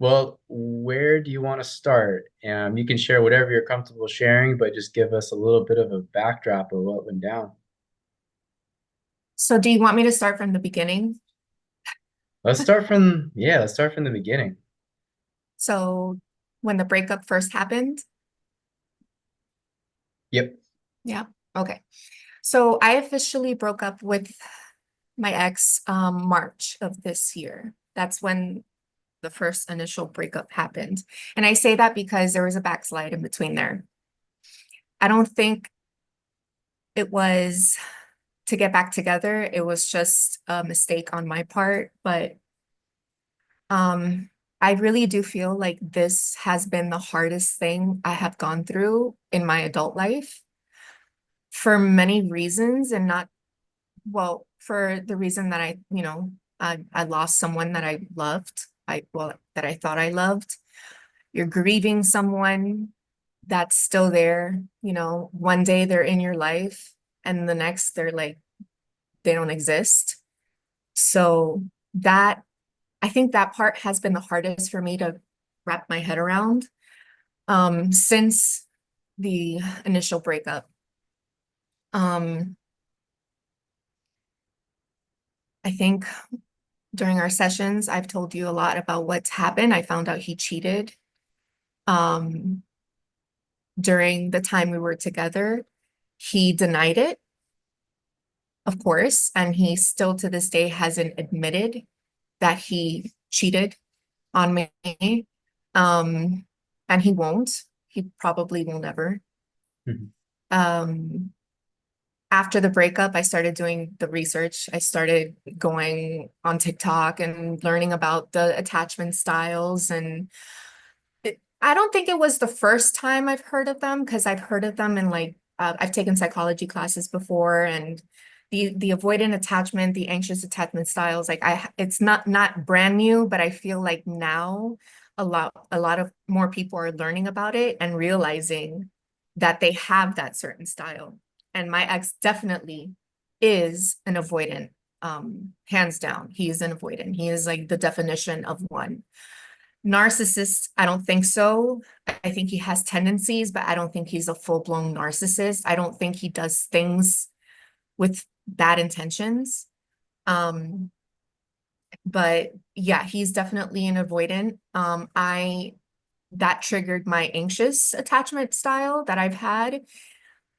Well, where do you want to start? You can share whatever you're comfortable sharing, but just give us a little bit of a backdrop of what went down. So do you want me to start from the beginning? Let's start from the beginning. So when the breakup first happened? Yep. Yeah. Okay. So I officially broke up with my ex March of this year. That's when the first initial breakup happened. And I say that because there was a backslide in between there. I don't think it was to get back together. It was just a mistake on my part, but um I really do feel like this has been the hardest thing I have gone through in my adult life for many reasons and not well, for the reason that I lost someone that I loved. That I thought I loved. You're grieving someone that's still there, one day they're in your life and the next they're like they don't exist. So that I think that part has been the hardest for me to wrap my head around since the initial breakup. Um, I think during our sessions, I've told you a lot about what's happened. I found out he cheated um, during the time we were together. He denied it, of course, and he still to this day hasn't admitted that he cheated on me. Um, and he won't. He probably will never. Mhm. Um, After the breakup, I started doing the research. I started going on TikTok and learning about the attachment styles. And I don't think it was the first time I've heard of them because I've heard of them in I've taken psychology classes before and the avoidant attachment, the anxious attachment styles, it's not brand new, but I feel like now a lot of more people are learning about it and realizing that they have that certain style. And my ex definitely is an avoidant, hands down. He is an avoidant. He is like the definition of one. Narcissist, I don't think so. I think he has tendencies, but I don't think he's a full-blown narcissist. I don't think he does things with bad intentions. Um, but yeah, he's definitely an avoidant. I that triggered my anxious attachment style that I've had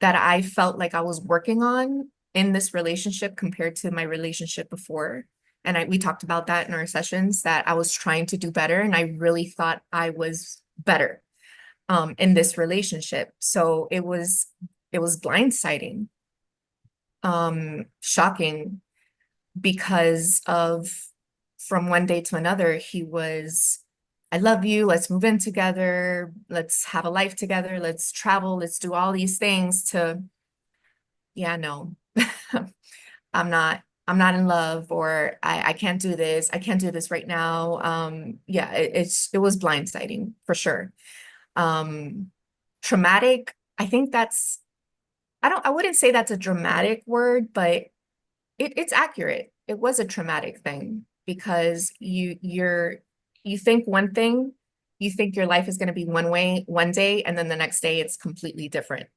that I felt like I was working on in this relationship compared to my relationship before. And we talked about that in our sessions that I was trying to do better and I really thought I was better in this relationship. So it was blindsiding, shocking because of from one day to another, he was, I love you, let's move in together, let's have a life together, let's travel, let's do all these things to yeah, no, I'm not in love or I can't do this. I can't do this right now. Yeah, it was blindsiding for sure. Um, Traumatic, I think I wouldn't say that's a dramatic word, but it's accurate. It was a traumatic thing because you think one thing, you think your life is going to be one way one day, and then the next day it's completely different.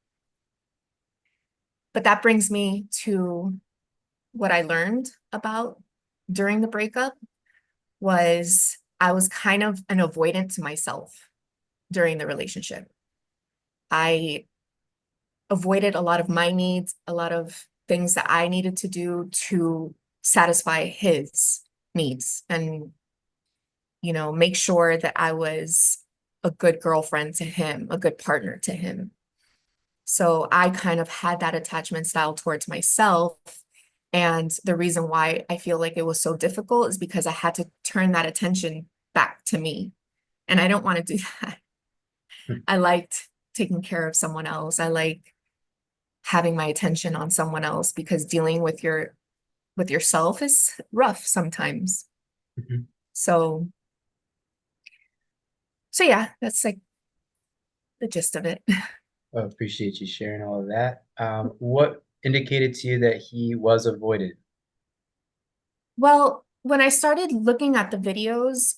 But that brings me to what I learned about during the breakup was I was kind of an avoidant to myself during the relationship. I avoided a lot of my needs, a lot of things that I needed to do to satisfy his needs and, make sure that I was a good girlfriend to him, a good partner to him. So I kind of had that attachment style towards myself. And the reason why I feel like it was so difficult is because I had to turn that attention back to me. And I don't want to do that. I liked taking care of someone else. I like having my attention on someone else because dealing with yourself is rough sometimes. Mhm. So so yeah, that's like the gist of it. I appreciate you sharing all of that. What indicated to you that he was avoided? Well, when I started looking at the videos,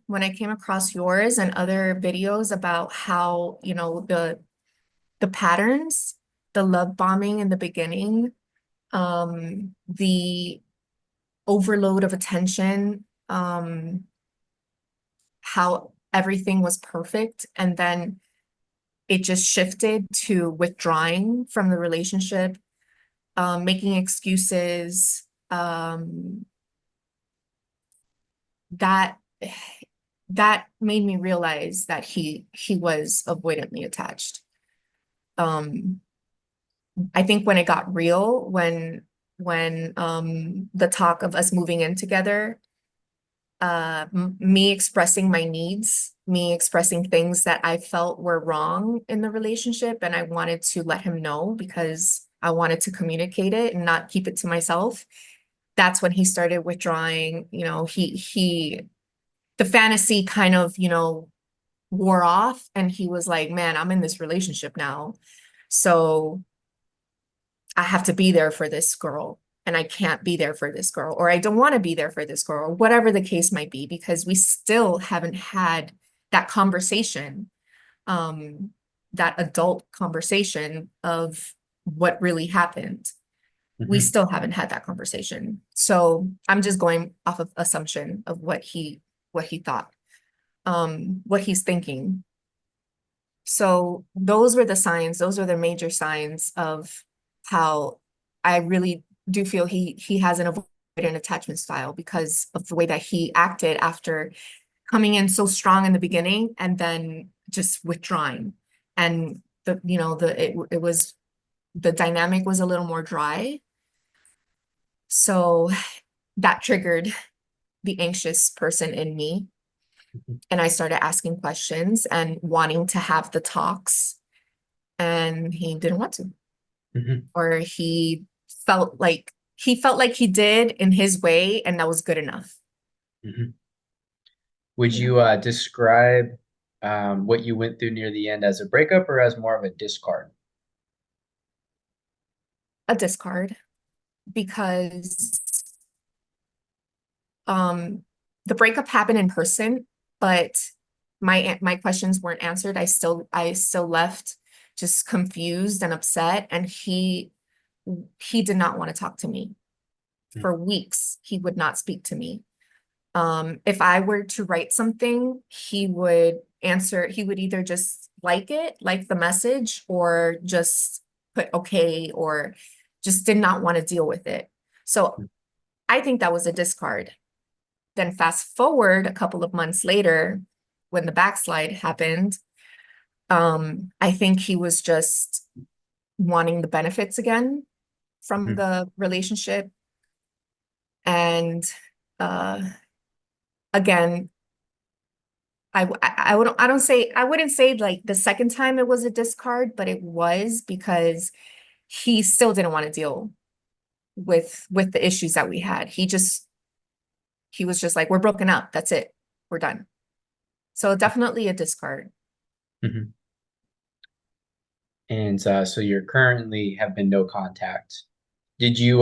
when I came across yours and other videos about how, the patterns, the love bombing in the beginning, the overload of attention, how everything was perfect, and then it just shifted to withdrawing from the relationship, making excuses, that that made me realize that he was avoidantly attached. Um, I think when it got real, when the talk of us moving in together, me expressing my needs, me expressing things that I felt were wrong in the relationship, and I wanted to let him know because I wanted to communicate it and not keep it to myself. That's when he started withdrawing. The fantasy kind of, wore off, and he was like, man, I'm in this relationship now. So I have to be there for this girl, and I can't be there for this girl, or I don't want to be there for this girl, or whatever the case might be, because we still haven't had that conversation, um, that adult conversation of what really happened. We Hmm. still haven't had that conversation. So I'm just going off of assumption of what he thought, what he's thinking. So those were the signs, those were the major signs of how I really do feel he has an avoidant attachment style because of the way that he acted after coming in so strong in the beginning and then just withdrawing. And it was the dynamic was a little more dry. So that triggered the anxious person in me. And I started asking questions and wanting to have the talks, and he didn't want to, Hmm. or he felt like he did in his way, and that was good enough. Hmm. Would Yeah. you describe what you went through near the end as a breakup or as more of a discard? A discard, because um the breakup happened in person, but my questions weren't answered. I still left just confused and upset, and he did not want to talk to me for weeks. He would not speak to me. If I were to write something, he would either just like the message, or just put okay, or just did not want to deal with it. So I think that was a discard. Then fast forward a couple of months later, when the backslide happened, I think he was just wanting the benefits again from Hmm. the relationship. And uh, again, I wouldn't say like the second time it was a discard, but it was because he still didn't want to deal with the issues that we had. He was just like, we're broken up. That's it. We're done. So definitely a discard. Hmm. And so you're currently have been no contact. Did you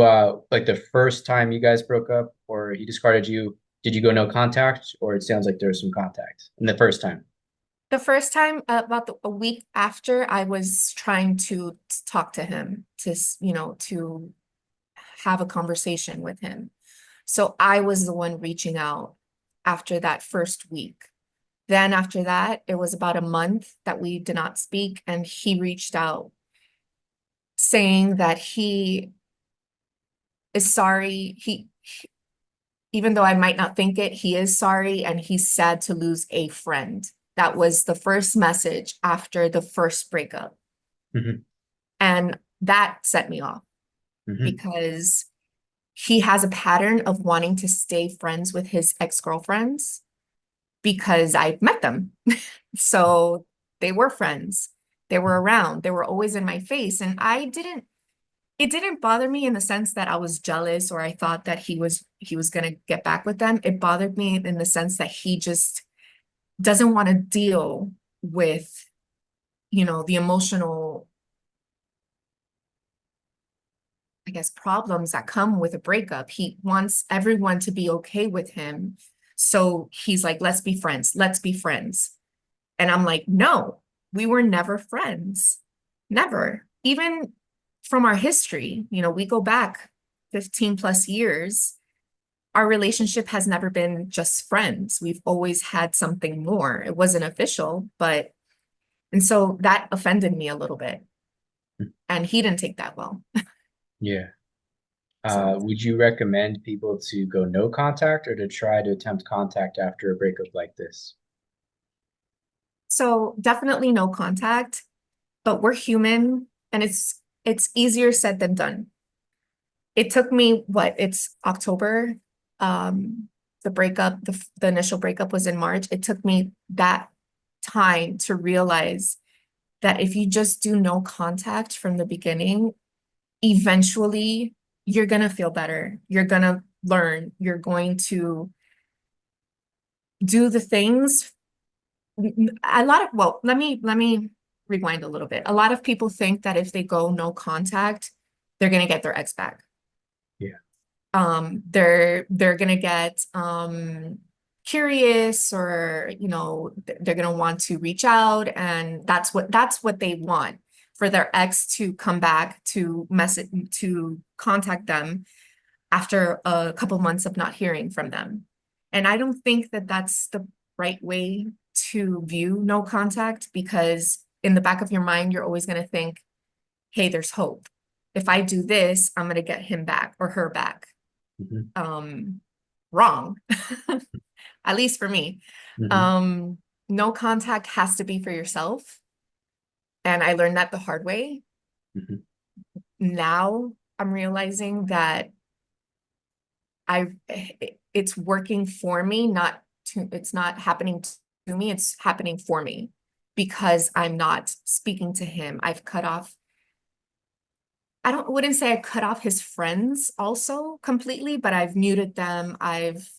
like the first time you guys broke up or he discarded you, did you go no contact or it sounds like there was some contact in the first time? The first time, about a week after, I was trying to talk to him, to have a conversation with him. So I was the one reaching out after that first week. Then after that, it was about a month that we did not speak, and he reached out saying that he is sorry. Even though I might not think it, he is sorry, and he's sad to lose a friend. That was the first message after the first breakup. Hmm. And that set me off Hmm. because he has a pattern of wanting to stay friends with his ex-girlfriends because I met them. So they were friends. They were around. They were always in my face. And it didn't bother me in the sense that I was jealous or I thought that he was gonna get back with them. It bothered me in the sense that he just doesn't want to deal with, the emotional I guess, problems that come with a breakup. He wants everyone to be okay with him. So he's like, let's be friends. Let's be friends. And I'm like, no, we were never friends. Never. Even from our history, we go back 15 plus years. Our relationship has never been just friends. We've always had something more. It wasn't official, and so that offended me a little bit. And he didn't take that well. Yeah. So, Would you recommend people to go no contact or to try to attempt contact after a breakup like this? so definitely no contact, but we're human and it's easier said than done. It took me it's October. The breakup, the initial breakup was in March. It took me that time to realize that if you just do no contact from the beginning, eventually you're gonna feel better. You're gonna learn. You're going to do the things. Let me rewind a little bit. A lot of people think that if they go no contact, they're gonna get their ex back. Yeah. They're gonna get curious, or they're gonna want to reach out, and that's what they want, for their ex to come back to contact them after a couple months of not hearing from them. And I don't think that that's the right way to view no contact, because in the back of your mind you're always going to think, hey, there's hope. If I do this, I'm going to get him back or her back. Hmm. Wrong. At least for me. Hmm. um no contact has to be for yourself, and I learned that the hard way. Hmm. Now I'm realizing that I it's working for me, it's not happening to me, it's happening for me, because I'm not speaking to him. I've cut off, wouldn't say I cut off his friends also completely, but I've muted them. I've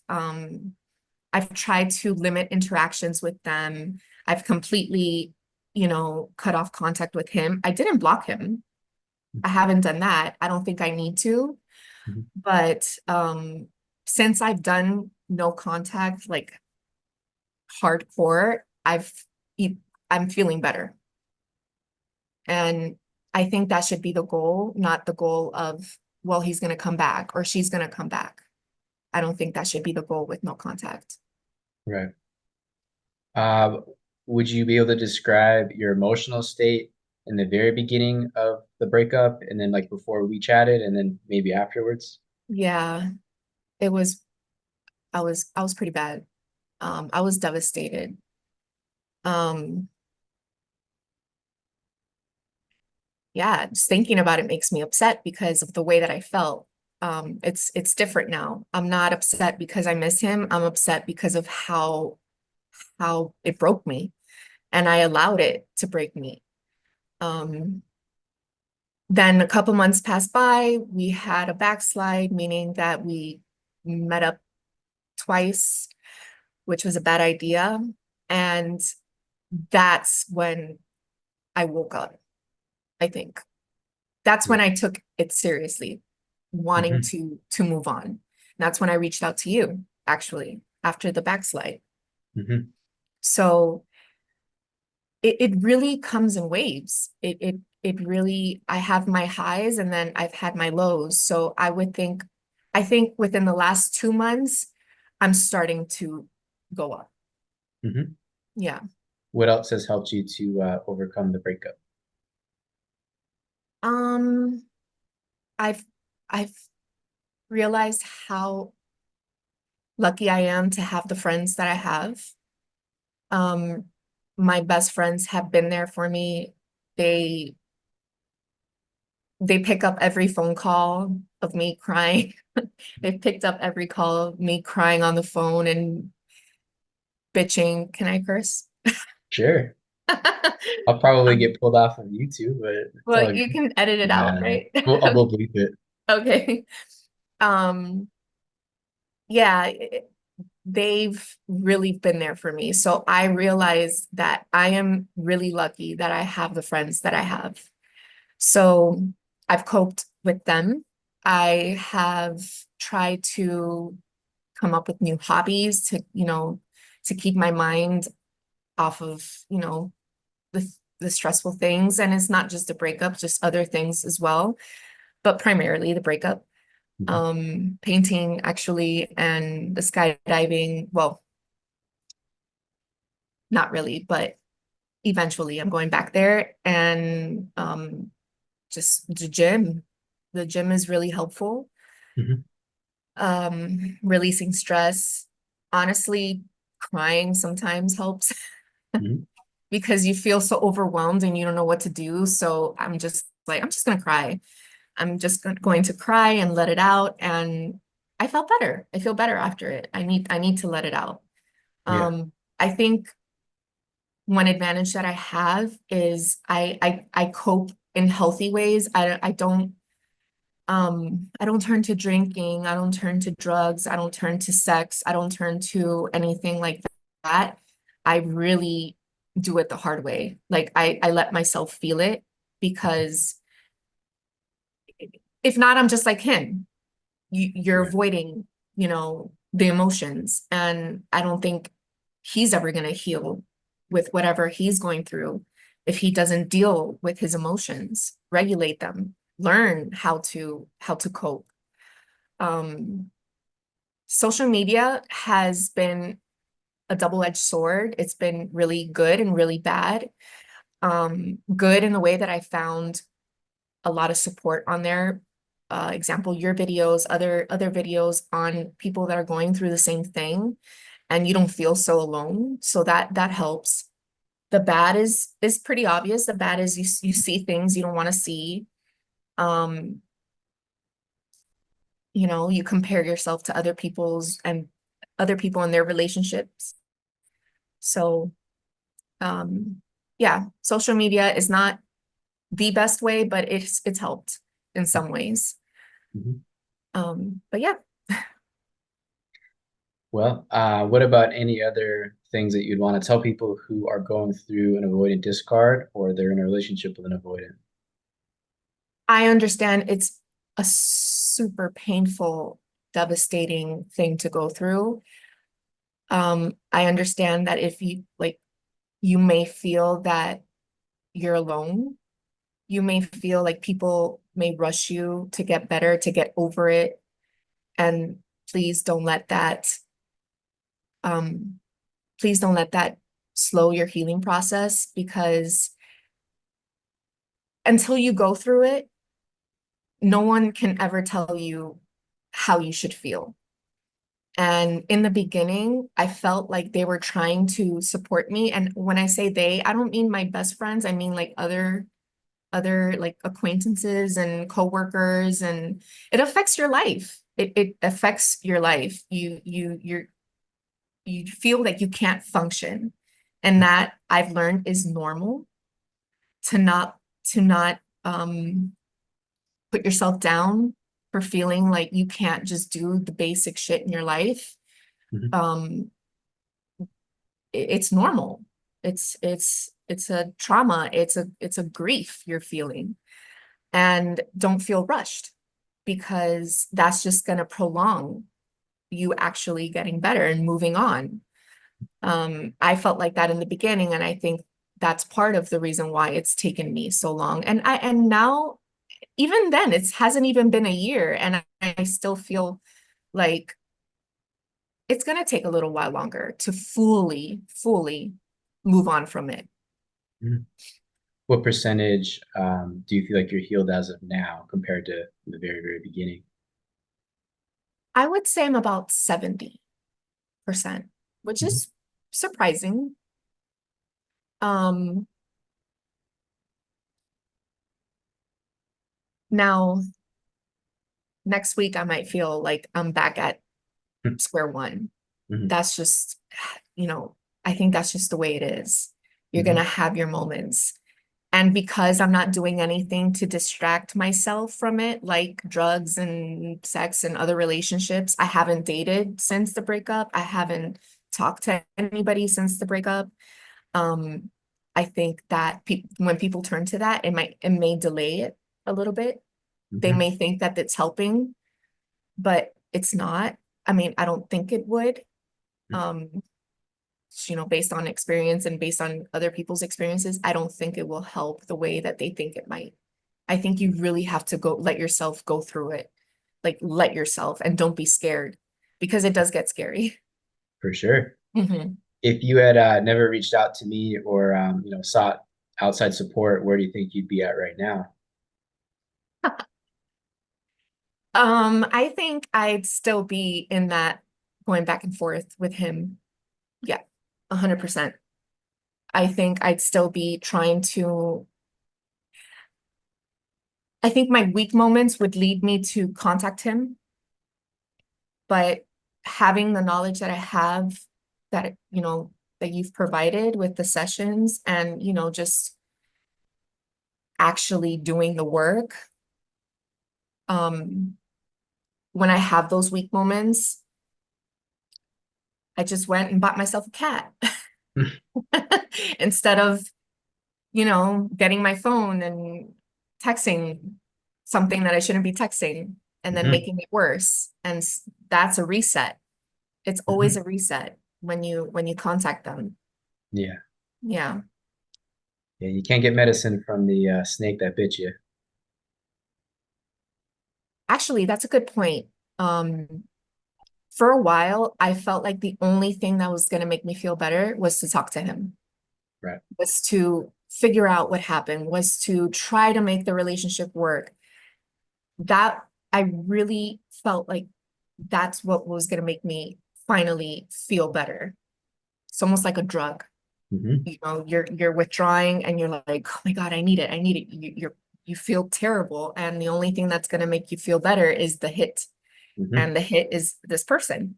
tried to limit interactions with them. I've completely, cut off contact with him. I didn't block him. I haven't done that. I don't think I need to. Hmm. But since I've done no contact, like hardcore, I'm feeling better. And I think that should be the goal, not the goal of, well, he's going to come back or she's going to come back. I don't think that should be the goal with no contact. Right. Uh, would you be able to describe your emotional state in the very beginning of the breakup and then like before we chatted and then maybe afterwards? Yeah, it was, I was pretty bad. I was devastated. Um, yeah, just thinking about it makes me upset because of the way that I felt. It's different now. I'm not upset because I miss him. I'm upset because of how it broke me, and I allowed it to break me. Um, then a couple months passed by. We had a backslide, meaning that we met up twice, which was a bad idea. And that's when I woke up, I think. That's Yeah. when I took it seriously, wanting Hmm. to move on. And that's when I reached out to you, actually, after the backslide. Hmm. So it really comes in waves. It really, I have my highs and then I've had my lows. So I think within the last 2 months, I'm starting to go up. Hmm. Yeah. What else has helped you to overcome the breakup? Um, I've I've realized how lucky I am to have the friends that I have. Um, my best friends have been there for me. They they pick up every phone call of me crying. They've picked up every call of me crying on the phone and bitching. Can I curse? Sure. I'll probably get pulled off of YouTube, but it's Well, all you good. can edit it out, Nah, right? we'll bleep it. Okay. Um, yeah, they've really been there for me. So I realize that I am really lucky that I have the friends that I have. So I've coped with them. I have tried to come up with new hobbies to, to keep my mind off of, the stressful things. And it's not just a breakup, just other things as well, but primarily the breakup. Mhm. Painting actually, and the skydiving. Well, not really, but eventually I'm going back there, and just the gym. The gym is really helpful. Mhm. Releasing stress. Honestly, crying sometimes helps Mhm. because you feel so overwhelmed and you don't know what to do. So I'm just gonna cry. I'm just going to cry and let it out. And I felt better. I feel better after it. I need to let it out. Yeah. I think one advantage that I have is I cope in healthy ways. I don't turn to drinking, I don't turn to drugs, I don't turn to sex, I don't turn to anything like that. I really do it the hard way. Like I let myself feel it, because if not, I'm just like him. You're Yeah. avoiding, the emotions. And I don't think he's ever going to heal with whatever he's going through if he doesn't deal with his emotions, regulate them, learn how to cope. Um, Social media has been a double-edged sword. It's been really good and really bad. Good in the way that I found a lot of support on there. Example, your videos, other videos on people that are going through the same thing, and you don't feel so alone. So that helps. The bad is pretty obvious. The bad is you see things you don't want to see. Um, you compare yourself to other people in their relationships. So yeah, social media is not the best way, but it's helped in some ways. Mhm. But yeah. Well, what about any other things that you'd want to tell people who are going through an avoidant discard or they're in a relationship with an avoidant? I understand it's a super painful, devastating thing to go through. I understand that if you may feel that you're alone. You may feel like people may rush you to get better, to get over it. And please don't let that, um, please don't let that slow your healing process, because until you go through it, no one can ever tell you how you should feel. And in the beginning, I felt like they were trying to support me. And when I say they, I don't mean my best friends. I mean like other like acquaintances and coworkers, and it affects your life. It affects your life. You feel like you can't function. And that I've learned is normal, to not put yourself down for feeling like you can't just do the basic shit in your life. Mhm. Um, it's normal. It's a trauma. It's a grief you're feeling. And don't feel rushed, because that's just going to prolong you actually getting better and moving on. I felt like that in the beginning, and I think that's part of the reason why it's taken me so long. And now, even then, it hasn't even been a year, and I still feel like it's going to take a little while longer to fully move on from it. Mhm. What percentage do you feel like you're healed as of now compared to the very, very beginning? I would say I'm about 70%, which Mhm. is surprising. Um, Now, next week, I might feel like I'm back at square one. Mhm. That's just, you know, I think that's just the way it is. You're going to Mhm. have your moments. And because I'm not doing anything to distract myself from it, like drugs and sex and other relationships, I haven't dated since the breakup. I haven't talked to anybody since the breakup. Um, I think that when people turn to that, it may delay it a little bit. They Hmm. may think that it's helping, but it's not. I mean, I don't think it would. Um, based on experience and based on other people's experiences, I don't think it will help the way that they think it might. I think you really have to let yourself go through it. Like let yourself and don't be scared because it does get scary. For sure. Mhm. If you had never reached out to me or sought outside support, where do you think you'd be at right now? I think I'd still be in that going back and forth with him. Yeah, 100%. I think I'd still be trying to, I think my weak moments would lead me to contact him, but having the knowledge that I have that, that you've provided with the sessions and, just actually doing the work, um, when I have those weak moments, I just went and bought myself a cat instead of, getting my phone and texting something that I shouldn't be texting and then Hmm. making it worse. And that's a reset. It's always Hmm. a reset when you contact them. Yeah. Yeah. Yeah, you can't get medicine from the snake that bit you. Actually, that's a good point. Um, for a while, I felt like the only thing that was going to make me feel better was to talk to him, Right. was to figure out what happened, was to try to make the relationship work. That I really felt like that's what was going to make me finally feel better. It's almost like a drug. Hmm. You're withdrawing and you're like, oh my God, I need it. I need it. You feel terrible. And the only thing that's going to make you feel better is the hit. Hmm. And the hit is this person.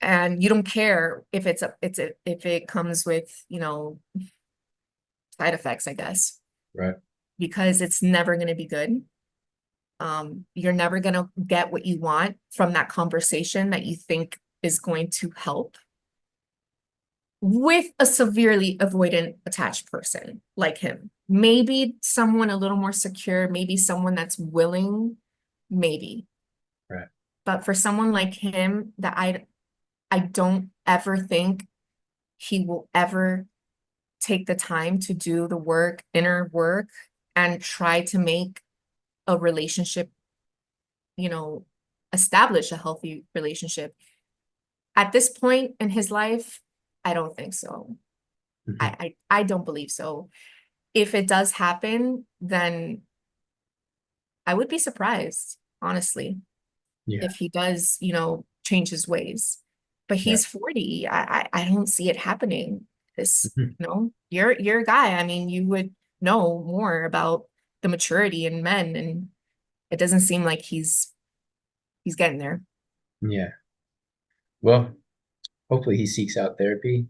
And you don't care if if it comes with, side effects, I guess, Right. because it's never going to be good. You're never going to get what you want from that conversation that you think is going to help with a severely avoidant attached person like him. Maybe someone a little more secure, maybe someone that's willing, maybe. Right. But for someone like him that I don't ever think he will ever take the time to do the work, inner work, and try to make a relationship, you know, establish a healthy relationship. At this point in his life, I don't think so. Hmm. I don't believe so. If it does happen, then I would be surprised, honestly, Yeah. if he does, change his ways. But Right. he's 40. I don't see it happening. This, Hmm. you're a guy. I mean, you would know more about the maturity in men, and it doesn't seem like he's getting there. Yeah. Well, hopefully he seeks out therapy.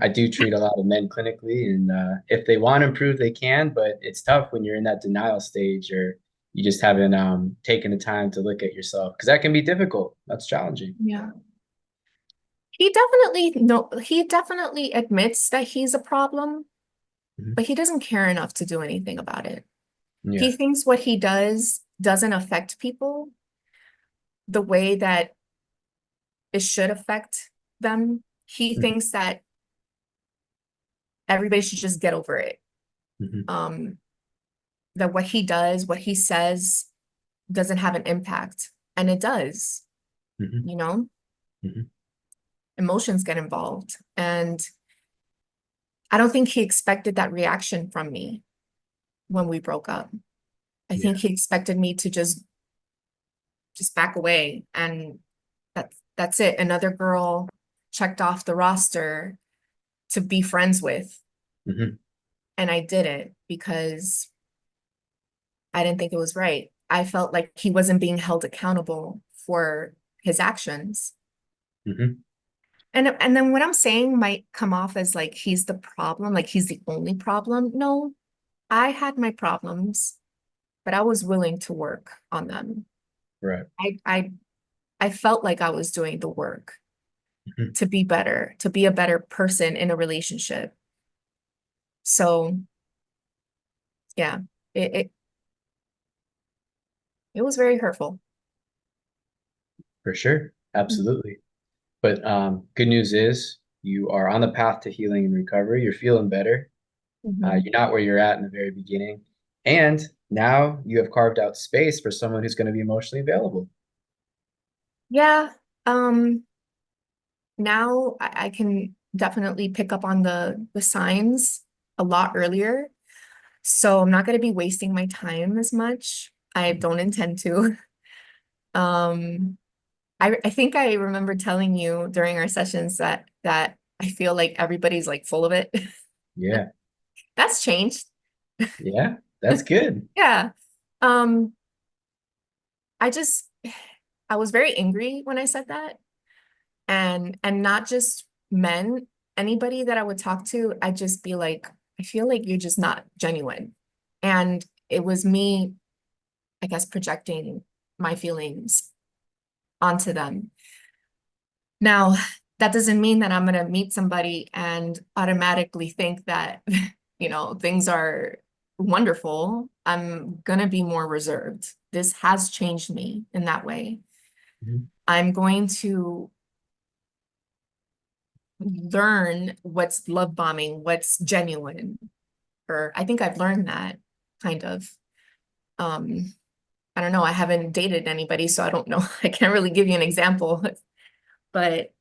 I do treat a lot of men clinically, and if they want to improve, they can, but it's tough when you're in that denial stage or you just haven't taken the time to look at yourself because that can be difficult. That's challenging. Yeah. He definitely admits that he's a problem, Mhm. but he doesn't care enough to do anything about it. He Yeah. thinks what he does doesn't affect people the way that it should affect them. He Mhm. thinks that everybody should just get over it. Mhm. Um, that what he does, what he says doesn't have an impact. And it does, Mhm. you know, Mhm. emotions get involved. And I don't think he expected that reaction from me when we broke up. I think Yeah. he expected me to just back away and that's it. Another girl checked off the roster to be friends with. Mhm. And I didn't because I didn't think it was right. I felt like he wasn't being held accountable for his actions. Mhm. And then what I'm saying might come off as like he's the problem, like he's the only problem. No, I had my problems, but I was willing to work on them. Right. I I I felt like I was doing the work Mhm. to be better, to be a better person in a relationship. So yeah, it It was very hurtful. For sure. Mhm. Absolutely. But good news is you are on the path to healing and recovery. You're feeling better. Mhm. You're not where you're at in the very beginning. And now you have carved out space for someone who's going to be emotionally available. Yeah. Um, Now I can definitely pick up on the signs a lot earlier. So I'm not going to be wasting my time as much. I don't intend to. Um, I think I remember telling you during our sessions that I feel like everybody's like full of it. Yeah. That's changed. Yeah. That's good. Yeah. Um, I just I was very angry when I said that. And not just men, anybody that I would talk to, I'd just be like, I feel like you're just not genuine. And it was me, I guess, projecting my feelings onto them. Now, that doesn't mean that I'm going to meet somebody and automatically think that, things are wonderful. I'm going to be more reserved. This has changed me in that way. Mhm. I'm going to learn what's love bombing, what's genuine. Or I think I've learned that kind of. Um, I don't know. I haven't dated anybody, so I don't know. I can't really give you an example, but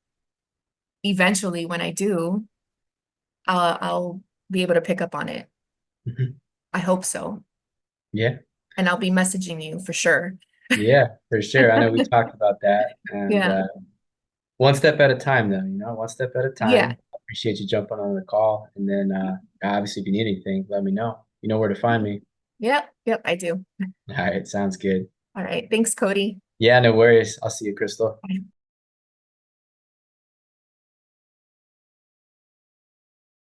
eventually when I do, I'll be able to pick up on it. Mhm. I hope so. Yeah. And I'll be messaging you for sure. Yeah, for sure. I know we talked about that. And Yeah. one step at a time, though, one step at a Yeah. time. I appreciate you jumping on the call. And then obviously, if you need anything, let me know. You know where to find me. Yep. Yep. I do. All right, sounds good. All right. Thanks, Cody. Yeah, no worries. I'll see you, Crystal.